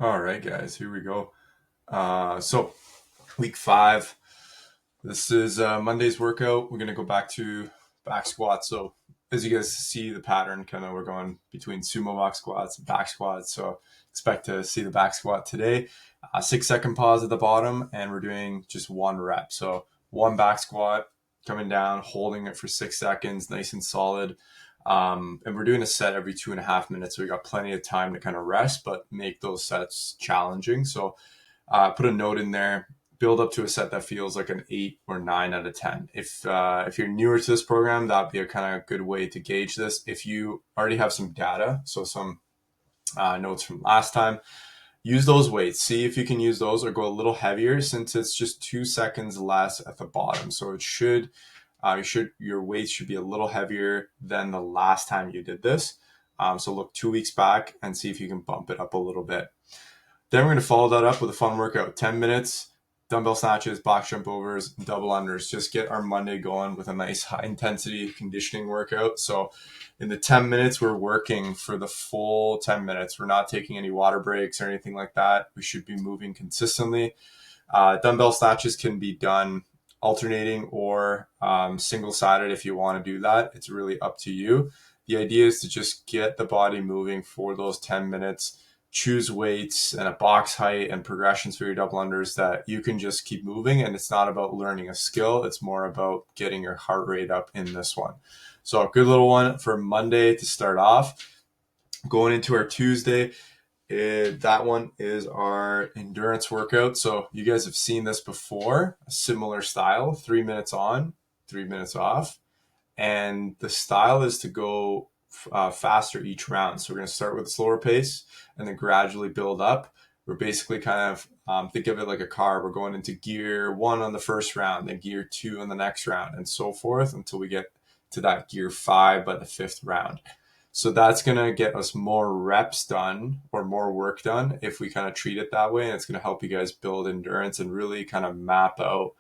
All right, guys, here we go. So week 5. This is Monday's workout. We're gonna go back to back squats. So as you guys see the pattern, kind of we're going between sumo box squats and back squats. So expect to see the back squat today. 6 second pause at the bottom, and we're doing just one rep. So one back squat, coming down, holding it for 6 seconds, nice and solid. And we're doing a set every 2.5 minutes. So we got plenty of time to kind of rest, but make those sets challenging. So put a note in there, build up to a set that feels like an 8 or 9 out of 10. If you're newer to this program, that'd be a kind of good way to gauge this. If you already have some data, so some notes from last time, use those weights. See if you can use those or go a little heavier, since it's just 2 seconds less at the bottom. So it should, your weights should be a little heavier than the last time you did this. So look 2 weeks back and see if you can bump it up a little bit. Then we're going to follow that up with a fun workout. 10 minutes, dumbbell snatches, box jump overs, double unders. Just get our Monday going with a nice high intensity conditioning workout. So in the 10 minutes, we're working for the full 10 minutes. We're not taking any water breaks or anything like that. We should be moving consistently. Dumbbell snatches can be done alternating or single-sided if you want to do that. It's really up to you. The idea is to just get the body moving for those 10 minutes. Choose weights and a box height and progressions for your double unders that you can just keep moving. And it's not about learning a skill. It's more about getting your heart rate up in this one. So a good little one for Monday to start off. Going into our Tuesday, that one is our endurance workout. So you guys have seen this before, a similar style, 3 minutes on, 3 minutes off. And the style is to go faster each round. So we're going to start with a slower pace and then gradually build up. We're basically kind of, think of it like a car. We're going into gear 1 on the first round, then gear 2 on the next round, and so forth until we get to that gear 5 by the 5th round. So that's going to get us more reps done or more work done if we kind of treat it that way. And it's going to help you guys build endurance and really kind of map out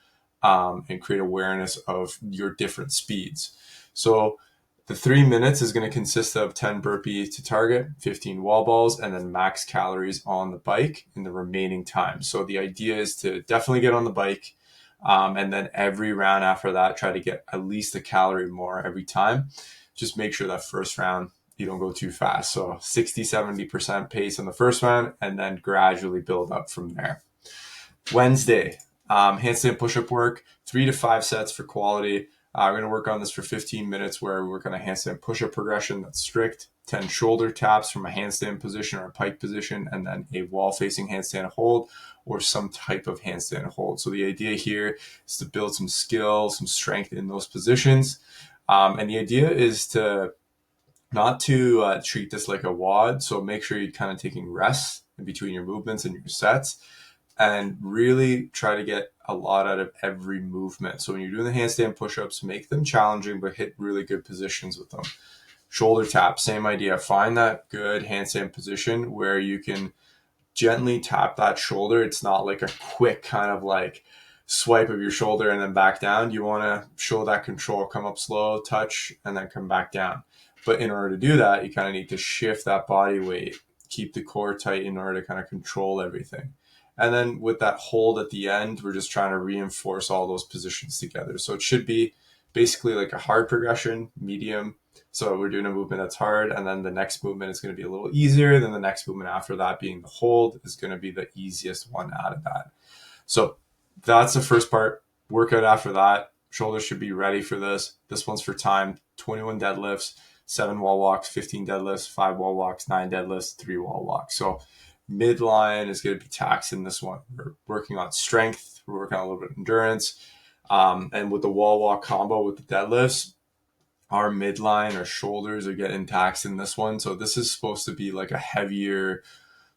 and create awareness of your different speeds. So the 3 minutes is going to consist of 10 burpee to target, 15 wall balls, and then max calories on the bike in the remaining time. So the idea is to definitely get on the bike. And then every round after that, try to get at least a calorie more every time. Just make sure that first round, you don't go too fast. So 60-70% pace on the first round, and then gradually build up from there. Wednesday, handstand push-up work, 3 to 5 sets for quality. We're going to work on this for 15 minutes where we work on a handstand push-up progression that's strict, 10 shoulder taps from a handstand position or a pike position, and then a wall-facing handstand hold or some type of handstand hold. So the idea here is to build some skill, some strength in those positions. And the idea is to not to treat this like a WOD. So make sure you're kind of taking rests in between your movements and your sets, and really try to get a lot out of every movement. So when you're doing the handstand push-ups, make them challenging, but hit really good positions with them. Shoulder tap, same idea. Find that good handstand position where you can gently tap that shoulder. It's not like a quick kind of like swipe of your shoulder and then back down. You want to show that control, come up slow, touch, and then come back down. But in order to do that, you kind of need to shift that body weight, keep the core tight in order to kind of control everything. And then with that hold at the end, we're just trying to reinforce all those positions together. So it should be basically like a hard progression, medium. So we're doing a movement that's hard, and then the next movement is going to be a little easier. Then the next movement after that, being the hold, is going to be the easiest one out of that. So that's the first part. Workout after that. Shoulders should be ready for this. This one's for time. 21 deadlifts, 7 wall walks, 15 deadlifts, 5 wall walks, 9 deadlifts, 3 wall walks. So midline is going to be taxed in this one. We're working on strength. We're working on a little bit of endurance. And with the wall walk combo with the deadlifts, our midline, our shoulders are getting taxed in this one. So this is supposed to be like a heavier,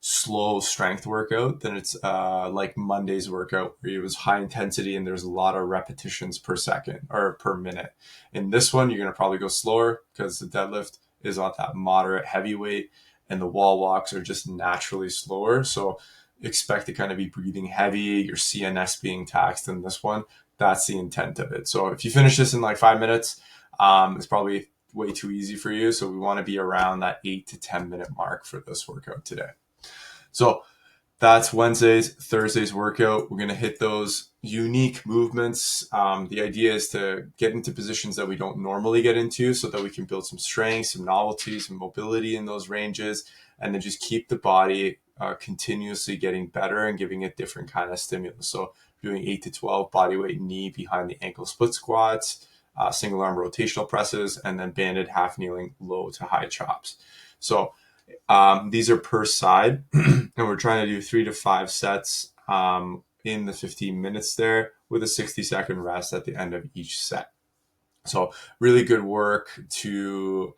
slow strength workout than it's like Monday's workout where it was high intensity and there's a lot of repetitions per second or per minute. In this one, you're going to probably go slower because the deadlift is on that moderate heavyweight and the wall walks are just naturally slower. So expect to kind of be breathing heavy, your CNS being taxed in this one. That's the intent of it. So if you finish this in like 5 minutes, it's probably way too easy for you. So we want to be around that 8 to 10 minute mark for this workout today. So that's Wednesday's. Thursday's workout, we're going to hit those unique movements. The idea is to get into positions that we don't normally get into so that we can build some strength, some novelty, some mobility in those ranges, and then just keep the body continuously getting better and giving it different kind of stimulus. So doing 8 to 12 bodyweight knee behind the ankle split squats, single arm rotational presses, and then banded half kneeling low to high chops. So these are per side, and we're trying to do 3 to 5 sets in the 15 minutes there with a 60-second rest at the end of each set. So really good work to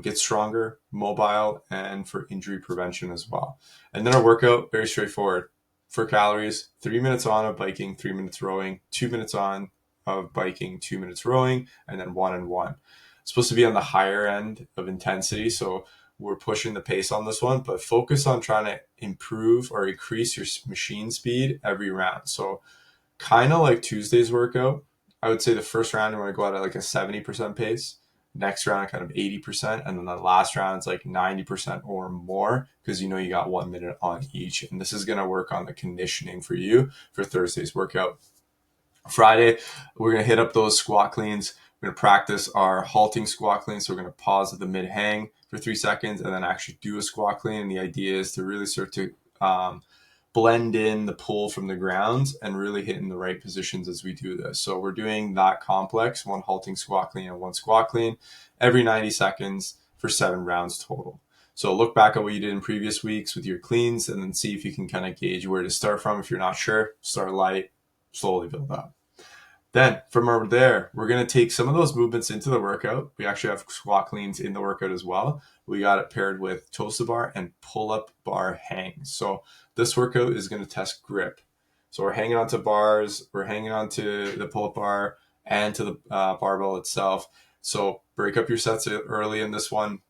get stronger, mobile, and for injury prevention as well. And then our workout, very straightforward. For calories, 3 minutes on of biking, 3 minutes rowing, 2 minutes on of biking, 2 minutes rowing, and then 1 and 1. It's supposed to be on the higher end of intensity, so we're pushing the pace on this one, but focus on trying to improve or increase your machine speed every round. So kind of like Tuesday's workout, I would say the first round you want to go out at like a 70% pace, next round kind of 80%, and then the last round is like 90% or more, because you know you got 1 minute on each, and this is going to work on the conditioning for you for Thursday's workout. Friday, we're going to hit up those squat cleans. We're going to practice our halting squat clean. So we're going to pause at the mid hang for 3 seconds and then actually do a squat clean. And the idea is to really start to blend in the pull from the ground and really hit in the right positions as we do this. So we're doing that complex, 1 halting squat clean and 1 squat clean every 90 seconds for 7 rounds total. So look back at what you did in previous weeks with your cleans and then see if you can kind of gauge where to start from. If you're not sure, start light, slowly build up. Then from over there, we're going to take some of those movements into the workout. We actually have squat cleans in the workout as well. We got it paired with toes to bar and pull-up bar hangs. So this workout is going to test grip. So we're hanging onto bars, we're hanging onto the pull-up bar and to the barbell itself. So break up your sets early in this one.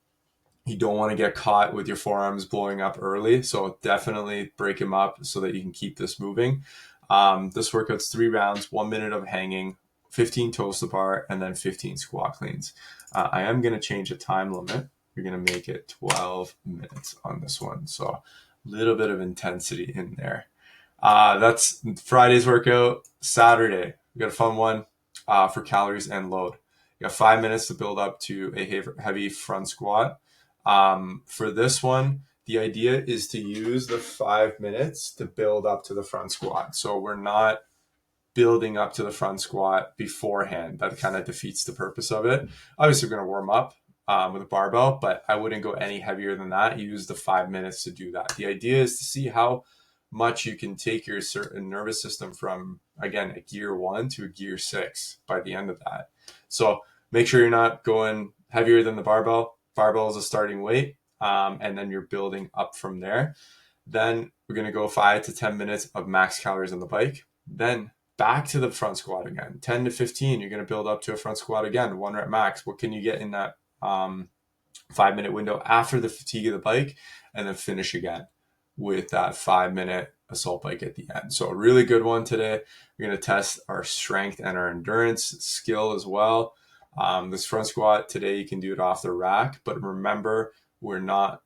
You don't want to get caught with your forearms blowing up early. So definitely break them up so that you can keep this moving. This workout's 3 rounds, 1 minute of hanging, 15 toes to bar, and then 15 squat cleans. I am going to change the time limit. We're going to make it 12 minutes on this one. So a little bit of intensity in there. That's Friday's workout. Saturday, we got a fun one for calories and load. You got 5 minutes to build up to a heavy front squat. For this one, the idea is to use the 5 minutes to build up to the front squat. So we're not building up to the front squat beforehand. That kind of defeats the purpose of it. Obviously, we're going to warm up with a barbell, but I wouldn't go any heavier than that. Use the 5 minutes to do that. The idea is to see how much you can take your certain nervous system from, again, a gear 1 to a gear 6 by the end of that. So make sure you're not going heavier than the barbell. Barbell is a starting weight. And then you're building up from there. Then we're going to go 5 to 10 minutes of max calories on the bike. Then back to the front squat again. 10 to 15, you're going to build up to a front squat again, 1 rep max. What can you get in that 5-minute window after the fatigue of the bike? And then finish again with that 5-minute assault bike at the end. So a really good one today. We're going to test our strength and our endurance skill as well. This front squat today, you can do it off the rack, but remember, we're not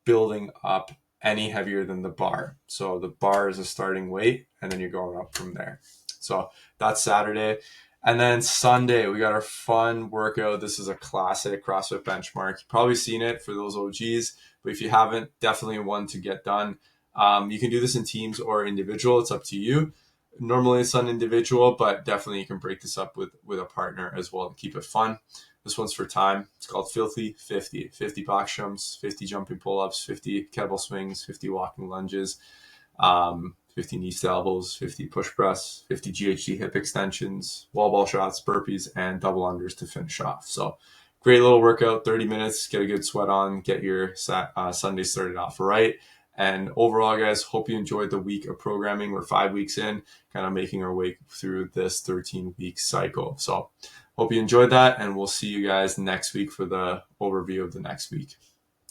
building up any heavier than the bar. So the bar is a starting weight, and then you're going up from there. So that's Saturday. And then Sunday, we got our fun workout. This is a classic CrossFit benchmark. You've probably seen it for those OGs, but if you haven't, definitely one to get done. You can do this in teams or individual. It's up to you. Normally it's an individual, but definitely you can break this up with a partner as well to keep it fun. This one's for time. It's called Filthy 50. 50 box jumps, 50 jumping pull-ups, 50 kettlebell swings, 50 walking lunges, 50 knee to elbows, 50 push press, 50 GHD hip extensions, wall ball shots, burpees, and double unders to finish off. So great little workout, 30 minutes, get a good sweat on, get your Sunday started off right. And overall, guys, hope you enjoyed the week of programming. We're 5 weeks in, kind of making our way through this 13-week cycle. So hope you enjoyed that, and we'll see you guys next week for the overview of the next week.